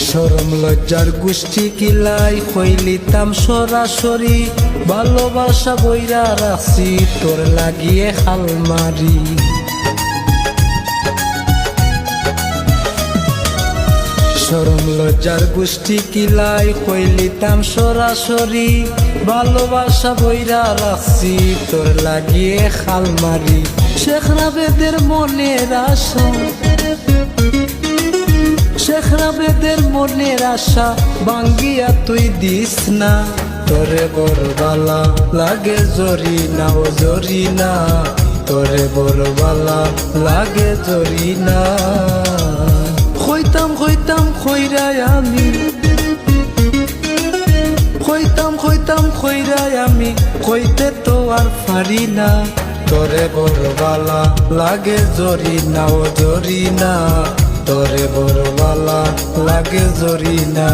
শরম লজ্জার গোষ্ঠী কিলাই কইলিতাম সরাসরি, ভালোবাসা বইরা রাখছি তোর লাগিয়ে খালমারি। শরম লজ্জার গোষ্ঠী কিলাই কইলিতাম সরাসরি, ভালোবাসা বইরা রাখছি তোর লাগিয়ে খালমারি। শেখ রাবেদের মনের আশা, শেখ রাবেদের মনের আশা ভাঙ্গিয়া তুই দিস না। তোরে বড়বালা লাগে জরি না, ও জরি না, তোরে বড়বালা লাগে জরি না। কইতাম কইতাম কইরাই আমি, কইতাম কইতাম কইরাই আমি, কইতে তো আর পারি না। তোরে বড়বালা লাগে জরি না, ও জরি না, তোরে বড়বালা লাগে জরি না।